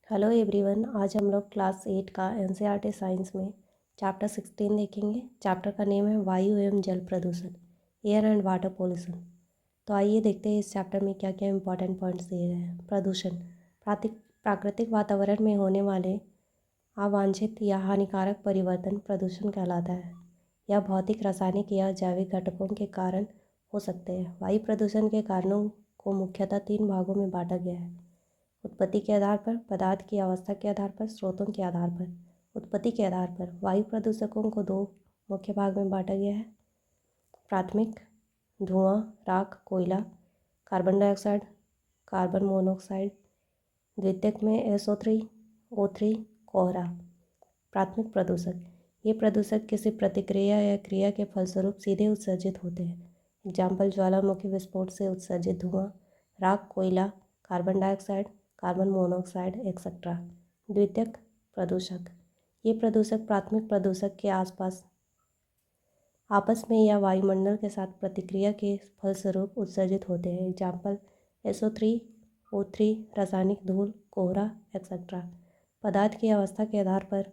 Hello everyone. आज हम लोग क्लास 8 का एनसीईआरटी साइंस में चैप्टर 16 देखेंगे। चैप्टर का नेम है वायु एवं जल प्रदूषण, एयर एंड वाटर पोल्यूशन। तो आइए देखते हैं इस चैप्टर में क्या क्या इंपॉर्टेंट पॉइंट्स दिए गए हैं। प्रदूषण प्राकृतिक वातावरण में होने वाले अवांछित या हानिकारक परिवर्तन प्रदूषण कहलाता है। यह भौतिक, रासायनिक या जैविक घटकों के कारण हो सकते हैं। वायु प्रदूषण के कारणों को मुख्यतः 3 भागों में बांटा गया है: उत्पत्ति के आधार पर, पदार्थ की अवस्था के आधार पर, स्रोतों के आधार पर। उत्पत्ति के आधार पर वायु प्रदूषकों को 2 मुख्य भाग में बांटा गया है: प्राथमिक धुआं, राख, कोयला, कार्बन डाइऑक्साइड, कार्बन मोनोऑक्साइड। द्वितीयक में SO3, O3, कोहरा। प्राथमिक प्रदूषक ये प्रदूषक किसी प्रतिक्रिया या क्रिया के फलस्वरूप सीधे उत्सर्जित होते हैं। एग्जाम्पल: ज्वालामुखी विस्फोट से उत्सर्जित धुआं, राख, कोयला, carbon dioxide, carbon monoxide etcetera. द्वितीयक प्रदूषक ये प्रदूषक प्राथमिक प्रदूषक के आसपास आपस में या वायुमंडल के साथ प्रतिक्रिया के फलस्वरूप उत्सर्जित होते हैं। एग्जाम्पल: SO3, O3, रासायनिक धूल, कोहरा एक्सेट्रा। पदार्थ की अवस्था के आधार पर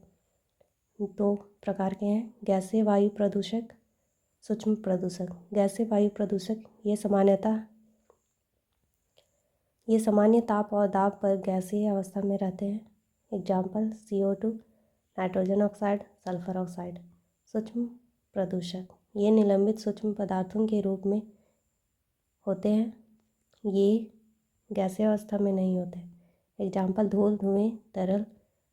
2 प्रकार के हैं: गैसीय वायु प्रदूषक, सूक्ष्म प्रदूषक। गैसीय वायु प्रदूषक ये सामान्य ताप और दाब पर गैसीय अवस्था में रहते हैं। Example: CO2, nitrogen oxide, sulphur oxide. सूक्ष्म प्रदूषक ये निलंबित सूक्ष्म पदार्थों के रूप में होते हैं। ये गैसीय अवस्था में नहीं होते। एग्जाम्पल: धूल, धुएं, तरल,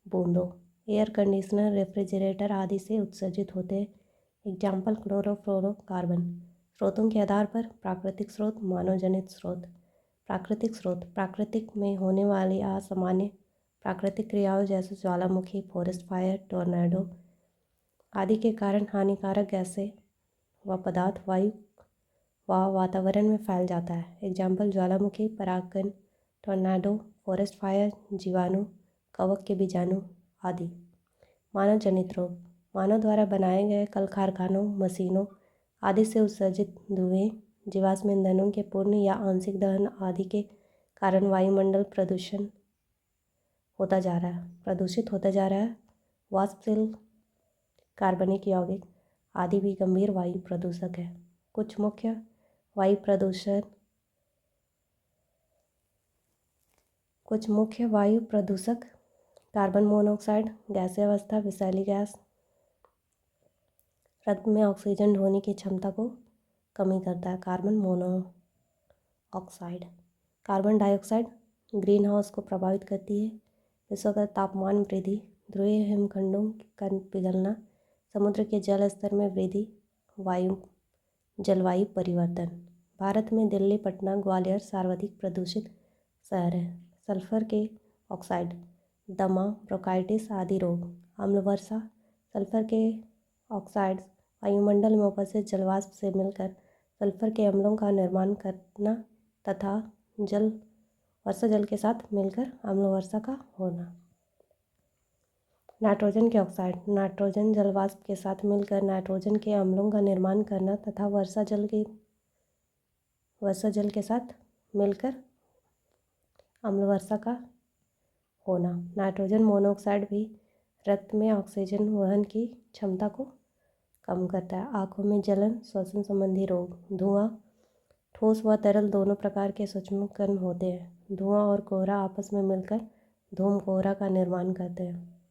बूंदों। एयर कंडीशनर, रेफ्रिजरेटर आदि से उत्सर्जित होते हैं। Example: chlorofluorocarbon. स्रोतों के आधार पर प्राकृतिक स्रोत, मानव जनित स्रोत। प्राकृतिक स्रोत प्राकृतिक में होने वाली असामान्य प्राकृतिक क्रियाओं जैसे ज्वालामुखी, फॉरेस्ट फायर, टोर्नेडो आदि के कारण हानिकारक गैसें व पदार्थ वायु व वातावरण में फैल जाता है। एग्जाम्पल: ज्वालामुखी, परागकण, टोर्नेडो, फॉरेस्ट फायर, जीवाणु, कवक के बीजाणु आदि। मानव जनित रोग मानव द्वारा बनाए गए कल कारखानों, मशीनों आदि से उत्सर्जित धुएं, जीवाश्म ईंधनों के पूर्ण या आंशिक दहन आदि के कारण वायुमंडल प्रदूषित होता जा रहा है। वाष्पशील, कार्बनिक यौगिक आदि भी गंभीर वायु प्रदूषक है। कुछ मुख्य वायु प्रदूषक: कार्बन मोनोऑक्साइड गैसीय अवस्था, विषैली गैस, रक्त में ऑक्सीजन ढोने की क्षमता को कमी करता है। Carbon monoxide. Carbon dioxide green house को प्रभावित करती है। विश्व का तापमान वृद्धि, ध्रुवीय हिमखंडों का पिघलना, समुद्र के जल स्तर में वृद्धि, जलवायु परिवर्तन। भारत में दिल्ली, पटना, ग्वालियर सर्वाधिक प्रदूषित शहर है। सल्फर के ऑक्साइड, दमा, ब्रोंकाइटिस आदि रोग। अम्ल वर्षा, सल्फर के ऑक्साइड्स वायुमंडल में उपस्थित जलवाष्प से मिलकर सल्फर के अम्लों का निर्माण करना तथा वर्षा जल के साथ मिलकर अम्ल वर्षा का होना। नाइट्रोजन के ऑक्साइड, नाइट्रोजन जलवाष्प के साथ मिलकर नाइट्रोजन के अम्लों का निर्माण करना तथा वर्षा जल के साथ मिलकर अम्ल वर्षा का होना। नाइट्रोजन मोनोऑक्साइड भी रक्त में ऑक्सीजन वहन की क्षमता को कम करता है। आँखों में जलन, श्वसन संबंधी रोग। धुआं, ठोस व तरल दोनों प्रकार के सूक्ष्म कण होते हैं। धुआं और कोहरा आपस में मिलकर धूम कोहरा का निर्माण करते हैं।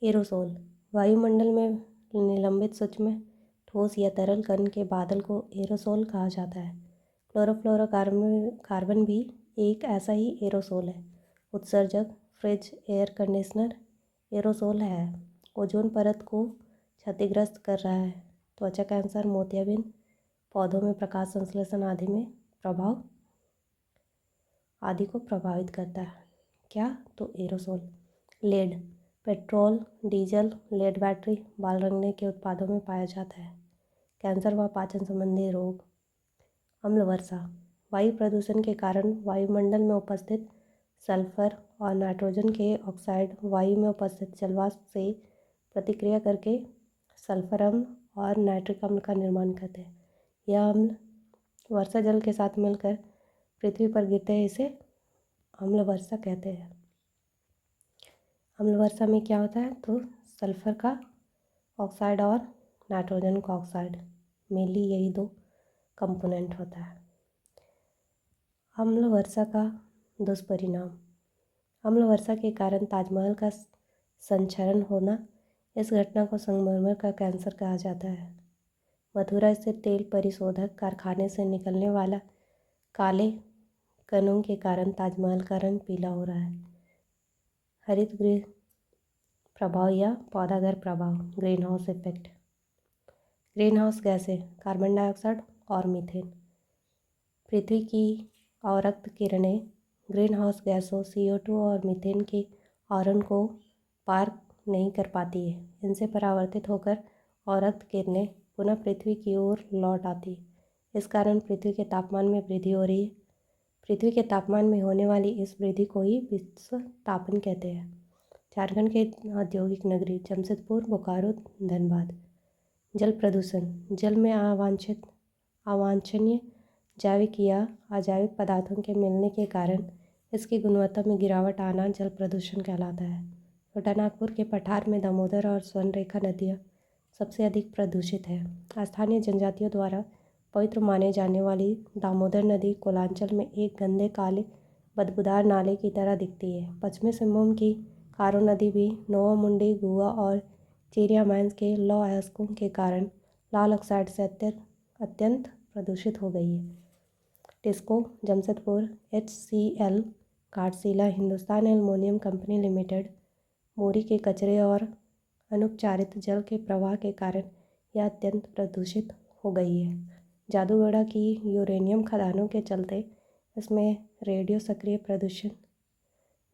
एरोसोल वायुमंडल में निलंबित सूक्ष्म ठोस या तरल कण के बादल को एरोसोल कहा जाता है। क्लोरोफ्लोरोकार्बन भी एक ऐसा ही एरोसोल है। उत्सर्जक, फ्रिज, एयर कंडीशनर एरोसोल है। ओजोन परत को क्षतिग्रस्त कर रहा है। त्वचा कैंसर, मोतियाबिंद, पौधों में प्रकाश संश्लेषण आदि को प्रभावित करता है। क्या? तो aerosol. Lead, petrol, diesel, lead battery, बाल रंगने के उत्पादों में पाया जाता है। कैंसर व पाचन संबंधी रोग। अम्ल वर्षा, वायु प्रदूषण के कारण वायुमंडल में उपस्थित सल्फर और नाइट्रोजन के ऑक्साइड वायु में उपस्थित जलवाष्प से प्रतिक्रिया करके सल्फर अम्ल और नाइट्रिक अम्ल का निर्माण करते हैं। यह अम्ल वर्षा जल के साथ मिलकर पृथ्वी पर गिरते हैं, इसे अम्ल वर्षा कहते हैं। अम्ल वर्षा में क्या होता है, तो सल्फर का ऑक्साइड और नाइट्रोजन का ऑक्साइड, मेनली यही दो कंपोनेंट होता है। अम्ल वर्षा का दुष्परिणाम। अम्ल वर्षा के कारण ताजमहल का संक्षरण होना, इस घटना को संगमरमर का कैंसर कहा जाता है। मथुरा स्थित तेल परिशोधक कारखाने से निकलने वाला काले कणों के कारण ताजमहल का रंग पीला हो रहा है। हरित गृह प्रभाव या पौधाघर प्रभाव, green house effect. Green house गैसें, कार्बन डाइऑक्साइड और मीथेन। पृथ्वी की अवरक्त किरणें ग्रीन हाउस गैसों CO2 और मीथेन के आवरण को पार नहीं कर पाती है। इनसे परावर्तित होकर अवरक्त किरणें पुनः पृथ्वी की ओर लौट आती है। इस कारण पृथ्वी के तापमान में वृद्धि हो रही है। पृथ्वी के तापमान में होने वाली इस वृद्धि को ही विश्व तापन कहते हैं। झारखंड के औद्योगिक नगरी जमशेदपुर, बोकारो, धनबाद। जल प्रदूषण। जल में अवांछनीय जैविक या अजैविक पदार्थों के मिलने के कारण इसकी गुणवत्ता में गिरावट आना जल प्रदूषण कहलाता है। छोटानागपुर के पठार में दामोदर और स्वर्णरेखा नदियाँ सबसे अधिक प्रदूषित है। स्थानीय जनजातियों द्वारा पवित्र माने जाने वाली दामोदर नदी कोलांचल में एक गंदे काले बदबूदार नाले की तरह दिखती है। पश्चिमी सिंहभूम की कारो नदी भी नोवामुंडी, गुआ और चेरिया माइंस के लौह अयस्कों के कारण लाल ऑक्साइड से अत्यंत प्रदूषित हो गई है। Tisco Jamshedpur, HCL Ghatshila, Hindustan aluminium company limited, मोरी के कचरे और अनुपचारित जल के प्रवाह के कारण यह अत्यंत प्रदूषित हो गई है। जादूगढ़ा की यूरेनियम खदानों के चलते इसमें रेडियो सक्रिय प्रदूषण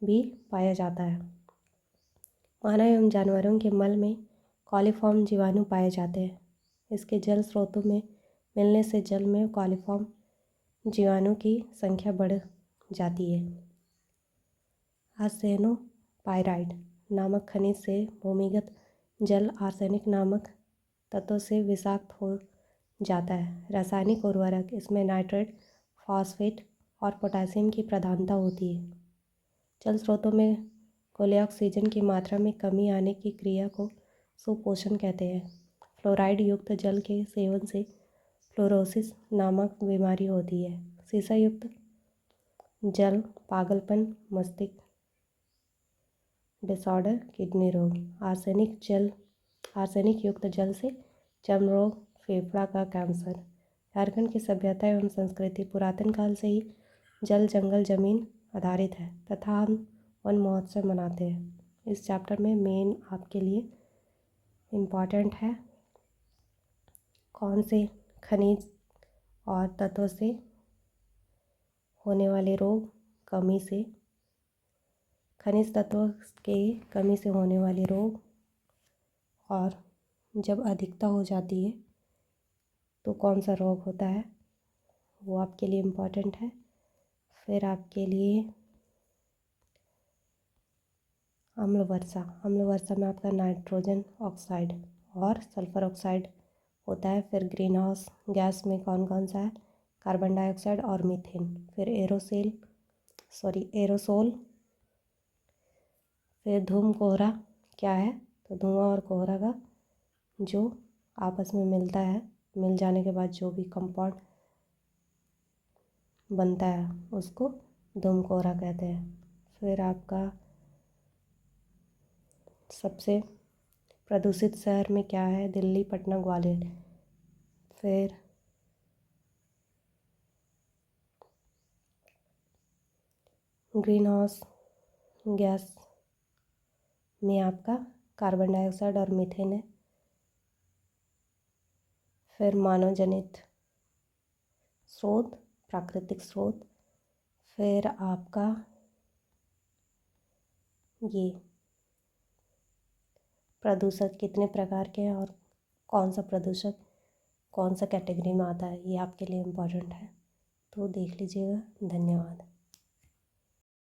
भी पाया जाता है। मानव एवं जानवरों के मल में कॉलीफॉर्म जीवाणु पाए जाते हैं। इसके जल स्रोतों में मिलने से जल में कॉलीफॉर्म जीवाणु की संख्या बढ़ जाती है। आर्सेनोपाइराइड नामक खनिज से भूमिगत जल आर्सेनिक नामक तत्व से विषाक्त हो जाता है। रासायनिक उर्वरक, इसमें नाइट्रेट, फॉस्फेट और पोटेशियम की प्रधानता होती है। जल स्रोतों में खुले ऑक्सीजन की मात्रा में कमी आने की क्रिया को सुपोषण कहते हैं। फ्लोराइड युक्त जल के सेवन से फ्लोरोसिस नामक बीमारी होती है। शीशा युक्त जल पागलपन, मस्तिष्क डिसऑर्डर, किडनी रोग। आर्सेनिक युक्त जल से चर्म रोग, फेफड़ा का कैंसर। झारखंड की सभ्यता एवं संस्कृति पुरातन काल से ही जल, जंगल, जमीन आधारित है तथा हम वन महोत्सव मनाते हैं। इस चैप्टर में मेन आपके लिए इम्पॉर्टेंट है कौन से खनिज और तत्व से होने वाले रोग, कमी से, खनिज तत्व के कमी से होने वाले रोग, और जब अधिकता हो जाती है तो कौन सा रोग होता है, वो आपके लिए इम्पॉर्टेंट है। फिर आपके लिए अम्ल वर्षा में आपका नाइट्रोजन ऑक्साइड और सल्फर ऑक्साइड होता है। फिर ग्रीन हाउस गैस में कौन कौन सा है, कार्बन डाइऑक्साइड और मीथेन। फिर एरोसोल। फिर धूम कोहरा क्या है, तो धुआं और कोहरा का जो आपस में मिलता है, मिल जाने के बाद जो भी कंपाउंड बनता है उसको धूम कोहरा कहते हैं। फिर आपका सबसे प्रदूषित शहर में क्या है, दिल्ली, पटना, ग्वालियर। फिर ग्रीन हाउस गैस में आपका कार्बन डाइऑक्साइड और मीथेन है। फिर मानव जनित स्रोत, प्राकृतिक स्रोत। फिर आपका ये प्रदूषक कितने प्रकार के हैं और कौन सा प्रदूषक कौन सा कैटेगरी में आता है, ये आपके लिए इम्पोर्टेंट है, तो देख लीजिएगा। धन्यवाद।